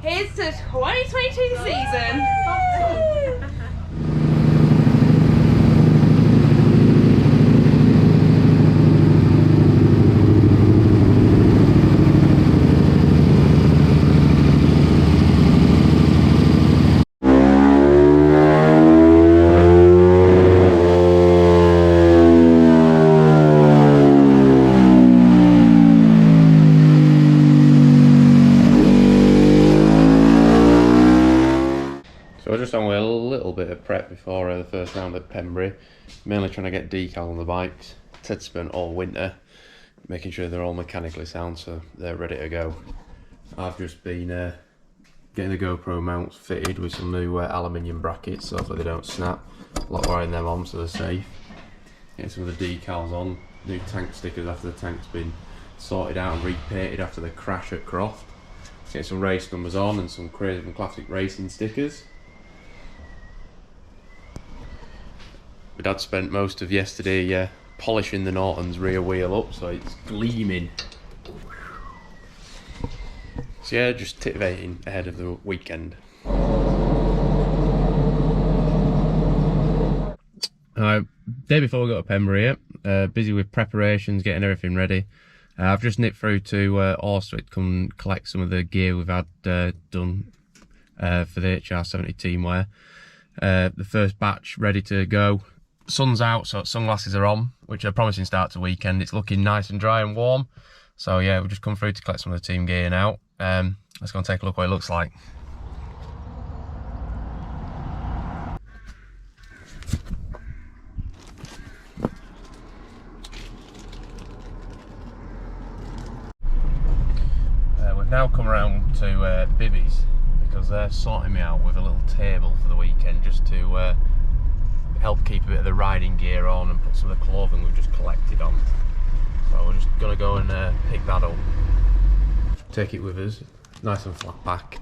Here's to 2022 season. So we're just on with a little bit of prep before the first round at Pembrey, mainly trying to get decal on the bikes. Ted spent all winter making sure they're all mechanically sound so they're ready to go. I've just been getting the GoPro mounts fitted with some new aluminium brackets so that they don't snap. A lot wiring them on so they're safe. Getting some of the decals on, new tank stickers after the tank's been sorted out and repainted after the crash at Croft. Getting some race numbers on and some Crazy and Classic Racing stickers. My dad spent most of yesterday polishing the Norton's rear wheel up so it's gleaming. So yeah, just titivating ahead of the weekend. Day before we got to Pembrey, busy with preparations, getting everything ready. I've just nipped through to Orswick to come collect some of the gear we've had done for the HR70 team wear. The first batch ready to go. Sun's out, so sunglasses are on, which are a promising start to weekend. It's looking nice and dry and warm. So yeah, we've just come through to collect some of the team gear now. Let's go and take a look what it looks like. We've now come around to Bibby's because they're sorting me out with a little table for the weekend just to help keep a bit of the riding gear on and put some of the clothing we've just collected on. So we're just going to go and pick that up. Take it with us, nice and flat pack,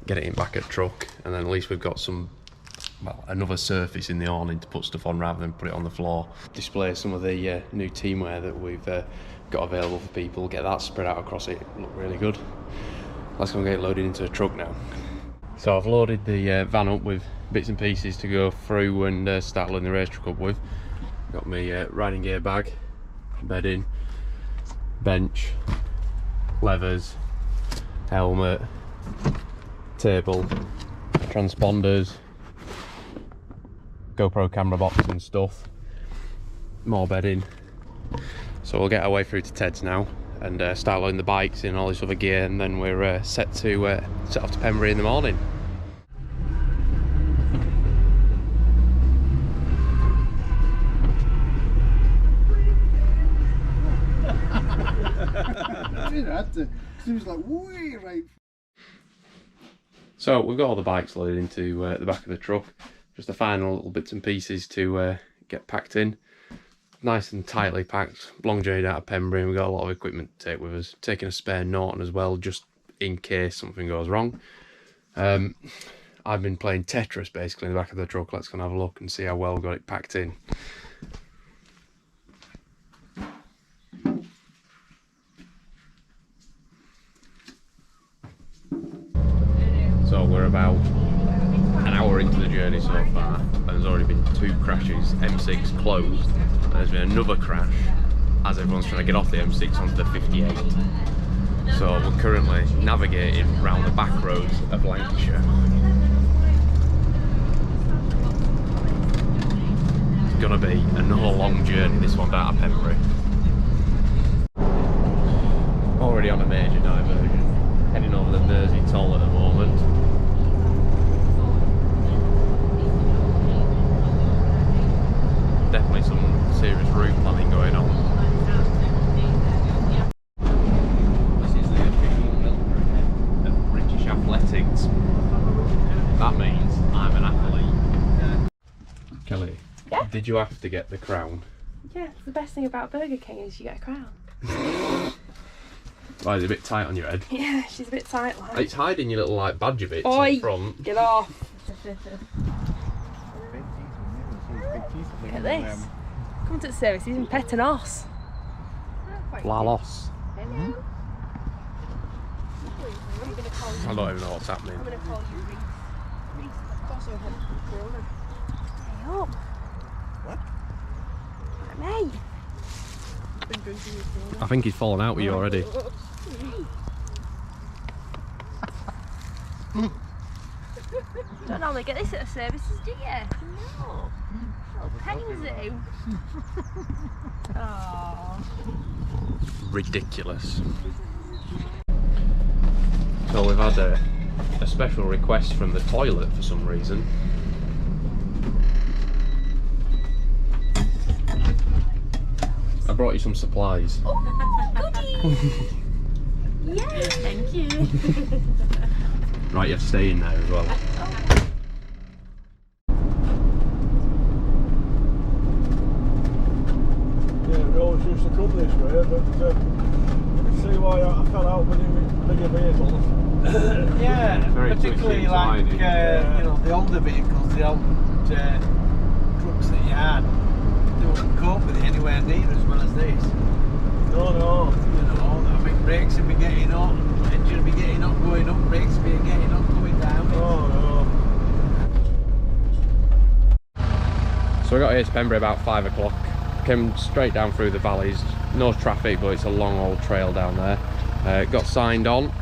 get it in back at truck, and then at least we've got some, well, another surface in the awning to put stuff on rather than put it on the floor. Display some of the new teamwear that we've got available for people, get that spread out across it, look really good. Let's go and get it loaded into a truck now. So I've loaded the van up with bits and pieces to go through and start loading the race truck up with. Got my riding gear bag, bedding, bench, levers, helmet, table, transponders, GoPro camera box and stuff, more bedding. So we'll get our way through to Ted's now and start loading the bikes in all this other gear, and then we're set to set off to Pembrey in the morning. He was like, way right. So we've got all the bikes loaded into the back of the truck. Just the final little bits and pieces to get packed in. Nice and tightly packed. Long journey out of Pembrey, and we've got a lot of equipment to take with us. Taking a spare Norton as well, just in case something goes wrong. I've been playing Tetris basically in the back of the truck. Let's go and have a look and see how well we got it packed in. So we're about an hour into the journey so far, and there's already been 2 crashes. M6 closed, and there's been another crash as everyone's trying to get off the M6 onto the 58. So we're currently navigating around the back roads of Lancashire. It's gonna be another long journey, this one out of Pembrey. Already on a major diversion, heading over the Mersey toll at the moment. Definitely some serious route planning going on. This is the official military of British athletics. That means I'm an athlete. Kelly, Yeah? Did you have to get the crown? Yeah, the best thing about Burger King is you get a crown. Why, is it a bit tight on your head? Yeah, she's a bit tight like. It's hiding your little like badger bits Oi, up front. get off. Look at this. Come to the service, he's been petting us. Flalos. I'm going to call you. I don't even know what's happening. I'm going to call you Reese. Reese, that's so hard. Stay up. What? Mate. I think he's fallen out with you already. Don't normally get this at a services, do you? No. Little penny zoo. Aww. Ridiculous. So we've had a special request from the toilet for some reason. I brought you some supplies. Oh, goodies! Yay! Thank you. Right, you have to stay in there as well. Yeah, we always used to come this way, but you can see why I fell out with him with bigger vehicles. Yeah, Very particularly twitchy and like tiny. you know, the older vehicles, the old trucks that you had. They wouldn't cope with it anywhere near as well as this. No. You know, I mean, brakes would be getting up, engine would be getting up, going up, brakes would be getting up, going down. No. So we got here to Pembrey about 5 o'clock. Came straight down through the valleys. No traffic, but it's a long old trail down there. Got signed on.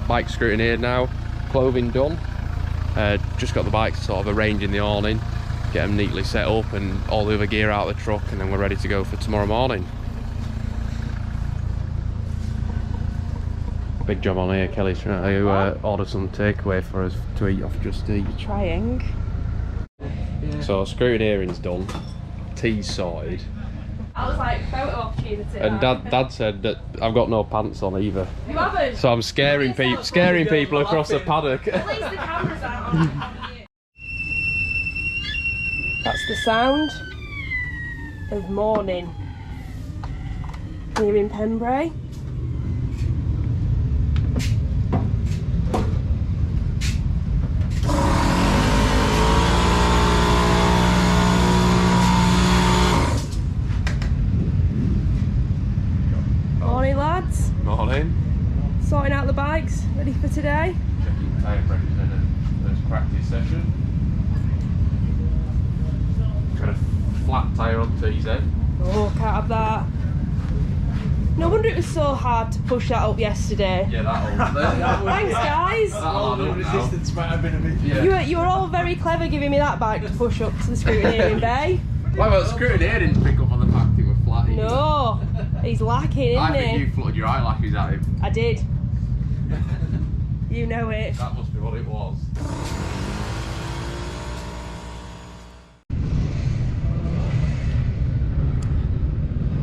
Bike scrutineered now. Clothing done. Just got the bikes sort of arranged in the awning. Get them neatly set up and all the other gear out of the truck, and then we're ready to go for tomorrow morning. Big job on here. Kelly's trying to order some takeaway for us to eat off Just Eat. Trying. So scrutineering's done. Tea's sorted. I was like, photo opportunity. And Dad said that I've got no pants on either. You haven't? So I'm scaring people across the paddock. At least the cameras aren't on. That's the sound of morning here in Pembrey. Morning, lads. Morning. Sorting out the bikes, ready for today. Checking tyre pressure in the first practice session. Got a flat tyre on TZ. Oh, can't have that. No wonder it was so hard to push that up yesterday. Yeah, that'll Thanks, guys. that'll The add up now. resistance might have been a bit. Yeah. You were all very clever giving me that bike to push up to the scrutineering bay. Well, scrutineer didn't pick up on the fact it was flat either. No, he's lacking, I isn't think he? you fluttered your eyelashes at him. I did. You know it. That must be what it was.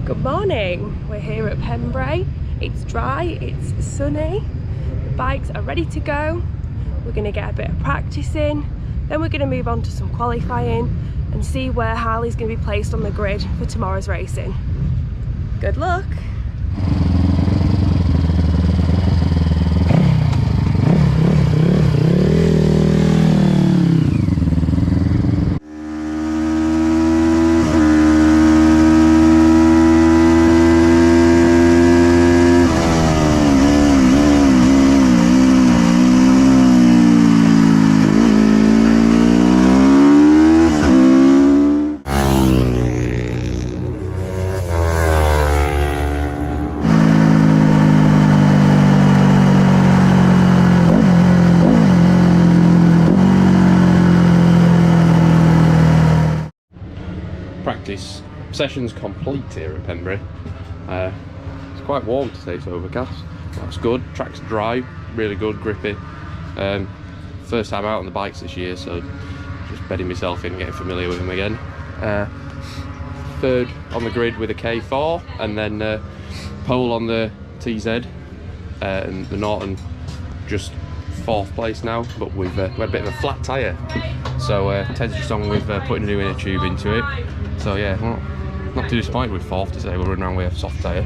Good morning. We're here at Pembrey. It's dry, it's sunny. The bikes are ready to go. We're going to get a bit of practice in. Then we're going to move on to some qualifying and see where Harley's going to be placed on the grid for tomorrow's racing. Good luck. Practice session's complete here at Pembrey. It's quite warm today, it's overcast. That's good. Track's dry, really good, grippy. First time out on the bikes this year, so just bedding myself in, getting familiar with them again. Third on the grid with a K4, and then pole on the TZ, and the Norton just 4th place now, but we've had a bit of a flat tyre. So Ted's just on with putting a new inner tube into it. So yeah, not too disappointed with 4th today. We're running around with a soft tyre.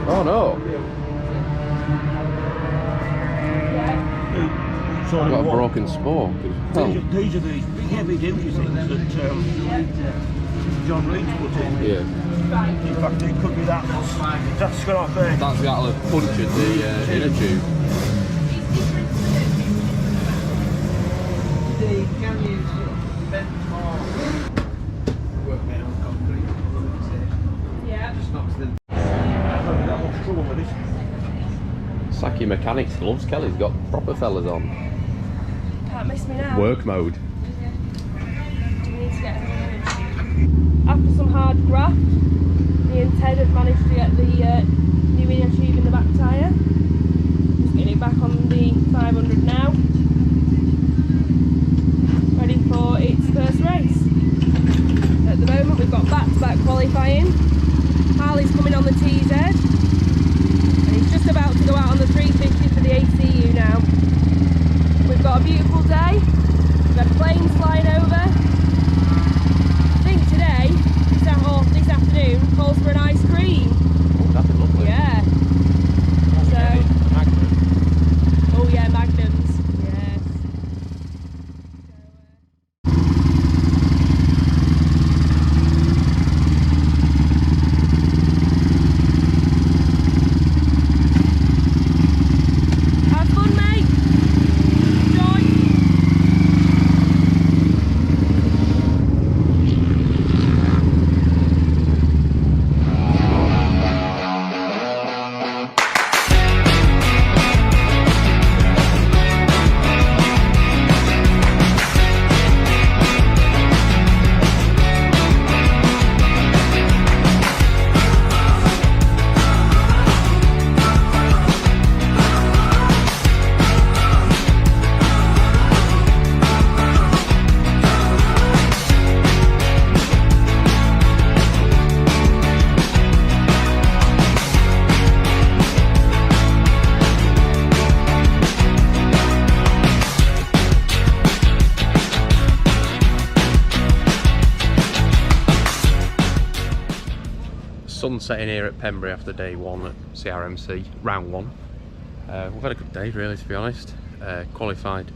Oh no! Sorry, Got a what? broken spoke. Oh. These are the heavy duty things that John Reed's put in. Yeah. In fact, it could be that. That's going to be. That's got a punctured the inner tube. They can use bent more work made on concrete. Yeah. Just knocks the. I don't have much trouble with this. Saki mechanics gloves. Kelly's got proper fellas on. Can't miss me now. Work mode. Do we need to get after some hard graft, me and Ted have managed to get the new inner tube in the back tyre. Just getting it back on the 500 now. Ready for its first race. At the moment we've got back-to-back qualifying. Harley's coming on the TZ and he's just about to go out on the 350 for the ACU now. We've got a beautiful day. We've had planes flying over. I think today, this afternoon, calls for an ice cream. Oh, that'd be lovely. Yeah. So, oh yeah, Magnums. Yes. Have fun, mate. Enjoy. Sun setting here at Pembrey after day one at CRMC, round one. We've had a good day really, to be honest. Qualified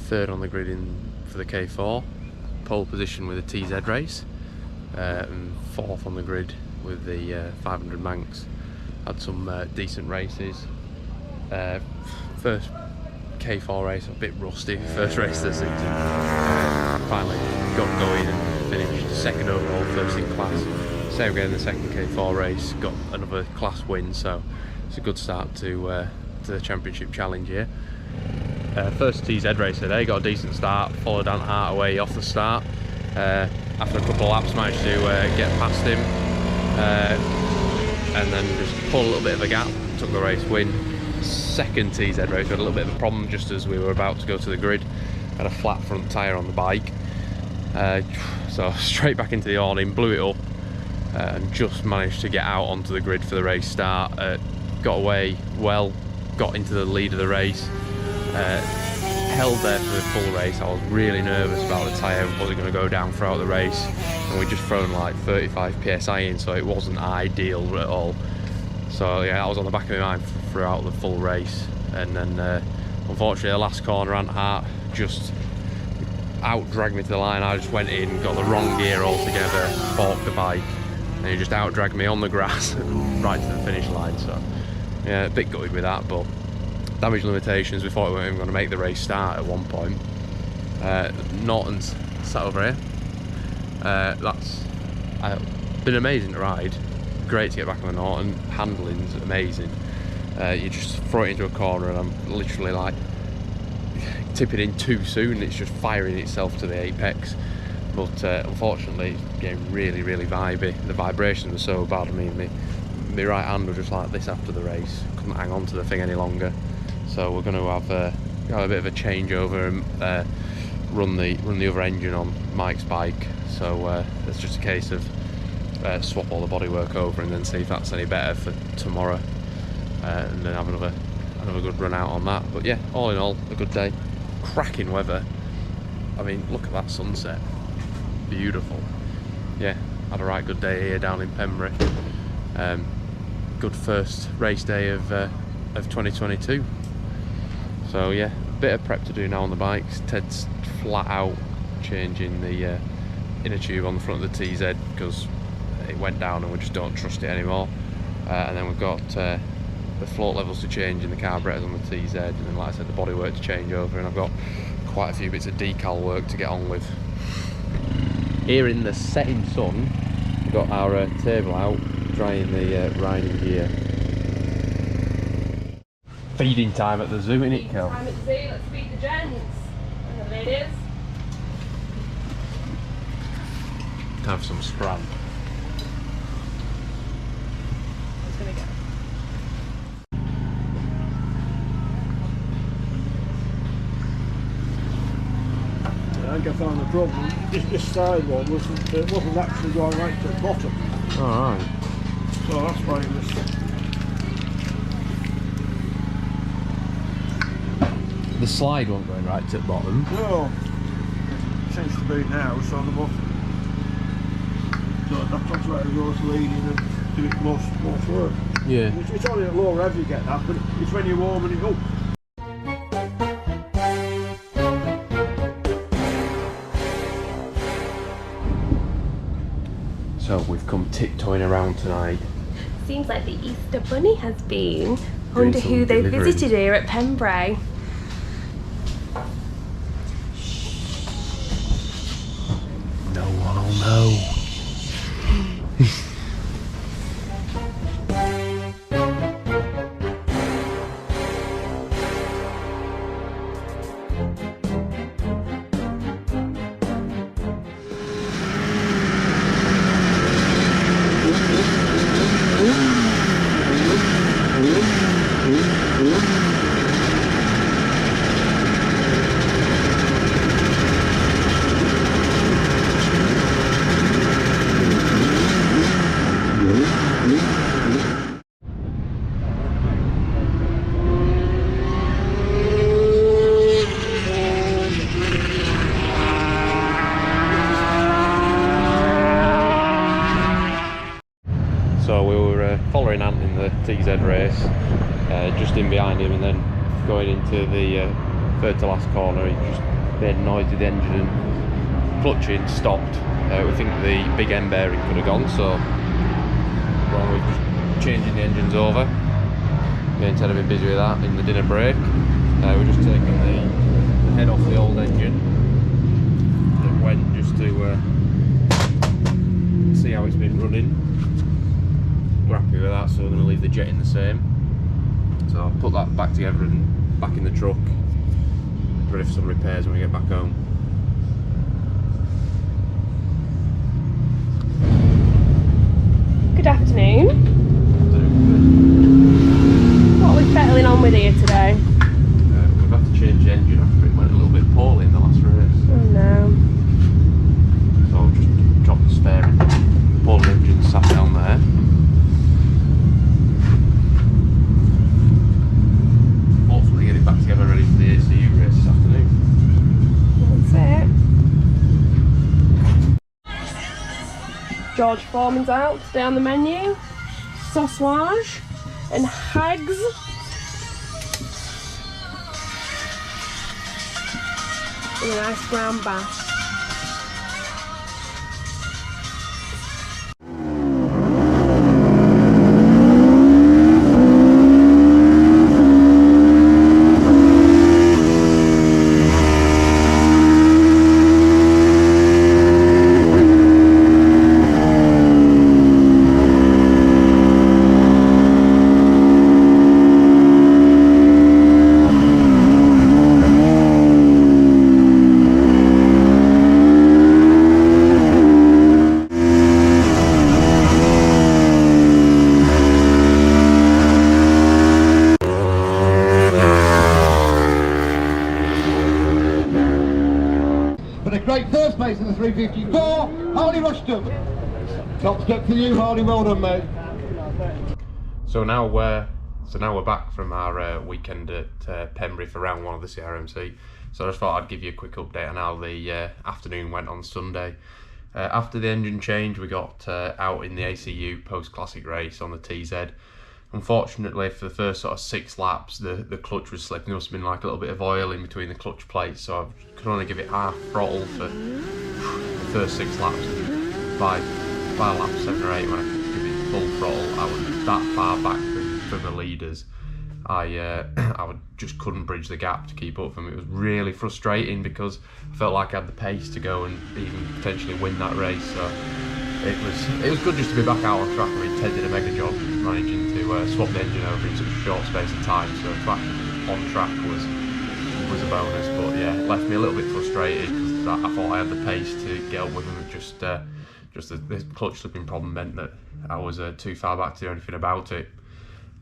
third on the grid for the K4, pole position with the TZ race, and fourth on the grid with the 500 Manx. Had some decent races. First K4 race, a bit rusty, first race of the season. Finally got going and finished second overall, first in class. Same again in the second K4 race, got another class win, so it's a good start to the championship challenge here. First TZ race today, got a decent start, followed Ant Hart away off the start. After a couple of laps managed to get past him, and then just pull a little bit of a gap, took the race win. Second TZ race, we had a little bit of a problem just as we were about to go to the grid. Had a flat front tyre on the bike, so straight back into the awning, blew it up, and just managed to get out onto the grid for the race start. Got away well, got into the lead of the race, held there for the full race. I was really nervous about the tyre, was it going to go down throughout the race, and we'd just thrown like 35 psi in, so it wasn't ideal at all. So yeah, that was on the back of my mind throughout the full race. And then unfortunately the last corner, Ant Hart just out-dragged me to the line. I just went in, got the wrong gear altogether, forked the bike, and he just out-dragged me on the grass right to the finish line. So yeah, a bit gutted with that, but damage limitations, we thought we weren't even going to make the race start at one point. Norton's sat over here. That's been amazing to ride. Great to get back on the Norton. Handling's amazing. You just throw it into a corner and I'm literally like tipping in too soon. It's just firing itself to the apex. But unfortunately, it's getting really, really vibey. The vibrations were so bad. I mean, my right hand was just like this after the race. Couldn't hang on to the thing any longer. So we're going to have a bit of a changeover and run the other engine on Mike's bike. So it's just a case of swap all the bodywork over and then see if that's any better for tomorrow, and then have another good run out on that. But yeah, all in all, a good day. Cracking weather. I mean, look at that sunset. Beautiful. Yeah, had a right good day here down in Pembrey. Good first race day of 2022. So yeah, bit of prep to do now on the bikes. Ted's flat out changing the inner tube on the front of the TZ because it went down and we just don't trust it anymore. And then we've got the float levels to change in the carburetors on the TZ, and then like I said, the bodywork to change over, and I've got quite a few bits of decal work to get on with. Here in the setting sun, we've got our table out, drying the riding gear. Feeding time at the zoo, innit, Kel? Time at the zoo, let's feed the gents and the ladies. Time for some scran. It's gonna go. I think I found the problem. This side one wasn't actually going right to the bottom. Alright. So that's why it was. The slide wasn't going right to the bottom. No, it seems to be now, it's on the bottom. So that's where it goes leading and do it most work. Yeah. It's only at low rev you get that, but it's when you're warming it up. So we've come tiptoeing around tonight. Seems like the Easter Bunny has been. Doing Wonder some who they deliveries. visited here at Pembrey. No one will know. So we were following Ant in the TZ race, just in behind him, and then going into the third to last corner, he just made a noise with the engine and clutching, stopped. We think the big end bearing could have gone, so well, we're just changing the engines over. Me and Ted have been busy with that in the dinner break. We're just taking the head off the old engine that went, just to see how it's been running. We're happy with that, so we're going to leave the jetting the same. So I'll put that back together and back in the truck, ready for some repairs when we get back home. Good afternoon. What are we fettling on with here today? We've had to change the engine after it went a little bit poorly in the last race. Oh no. So I'll just drop the spare in the poorly engine sat down there. Hopefully get it back together ready for the ACU race this afternoon. That's it. George Foreman's out today on the menu. Sausage and hags. And a nice brown bass. Great first place in the 354, Harley Rushton. Top step for you, Harley. Well done, mate. So now we're back from our weekend at Pembrey for round one of the CRMC. So I just thought I'd give you a quick update on how the afternoon went on Sunday. After the engine change, we got out in the ACU post-classic race on the TZ. Unfortunately, for the first sort of 6 laps, the clutch was slipping. There must have been like a little bit of oil in between the clutch plates, so I could only give it half throttle for the first 6 laps. By by lap 7 or 8 when I could give it full throttle, I was that far back from the leaders. I just couldn't bridge the gap to keep up with them. It was really frustrating because I felt like I had the pace to go and even potentially win that race. So it was good just to be back out on track. I mean, Ted did a mega job managing to swap the engine over in such a short space of time. So back on track was a bonus. But yeah, it left me a little bit frustrated because I thought I had the pace to get up with them. Just the clutch slipping problem meant that I was too far back to do anything about it.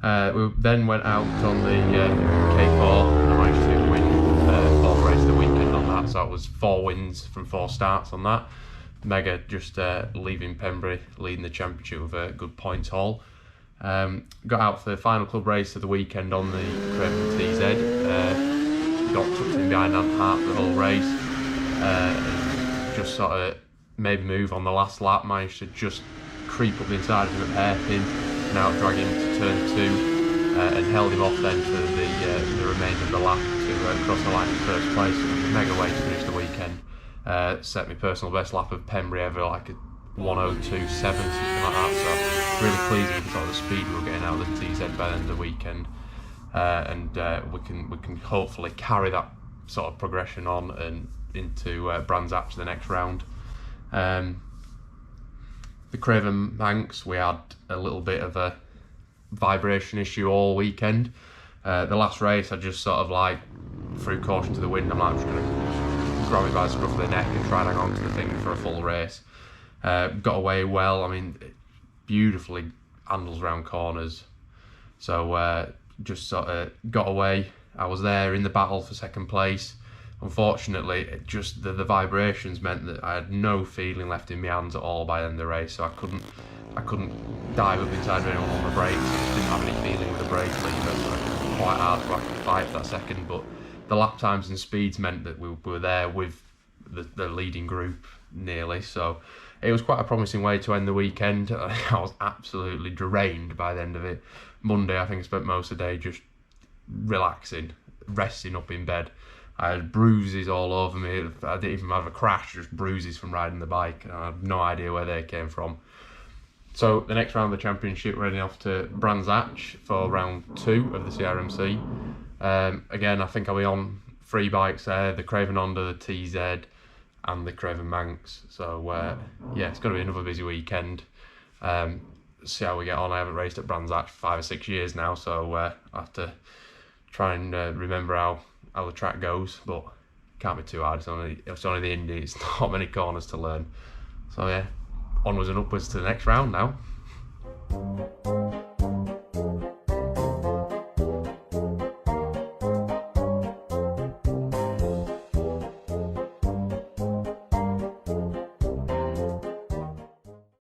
We then went out on the K4 and I managed to win 4th race of the weekend on that, so it was 4 wins from 4 starts on that. Mega just leaving Pembrey, leading the championship with a good points haul. Got out for the final club race of the weekend on the Craven TZ, got tucked in behind Ant Hart the whole race, and just sort of made a move on the last lap, managed to just creep up the inside of him at hairpin, and out drag him to turn 2, and held him off then for the remainder of the lap to cross the line in first place. Mega way to finish the weekend. Set my personal best lap of Pembrey ever, like a 1:02.7, something like that. So really pleased with sort of the speed we were getting out of the TZ by the end of the weekend, and we can hopefully carry that sort of progression on and into Brands Hatch the next round. The Craven Manx, we had a little bit of a vibration issue all weekend. The last race, I just sort of like threw caution to the wind. I'm like, just going to grab it by the scruff of the neck and try and hang on to the thing for a full race. Got away well. I mean, it beautifully handles around corners. So just sort of got away. I was there in the battle for 2nd place. Unfortunately, it just the vibrations meant that I had no feeling left in my hands at all by the end of the race, so I couldn't dive up inside of anyone on the brakes. I just didn't have any feeling with the brake lever, so it was quite hard to actually fight for that second. But the lap times and speeds meant that we were there with the leading group nearly, so it was quite a promising way to end the weekend. I was absolutely drained by the end of it. Monday, I think I spent most of the day just relaxing, resting up in bed. I had bruises all over me. I didn't even have a crash, just bruises from riding the bike. I have no idea where they came from. So the next round of the championship, we're heading off to Brands Hatch for round 2 of the CRMC. Again, I think I'll be on 3 bikes there, the Craven Honda, the TZ and the Craven Manx. So yeah, it's going to be another busy weekend. See how we get on. I haven't raced at Brands Hatch for 5 or 6 years now, so I have to try and remember how the track goes, but can't be too hard. It's only the Indy, it's not many corners to learn. So yeah, onwards and upwards to the next round now.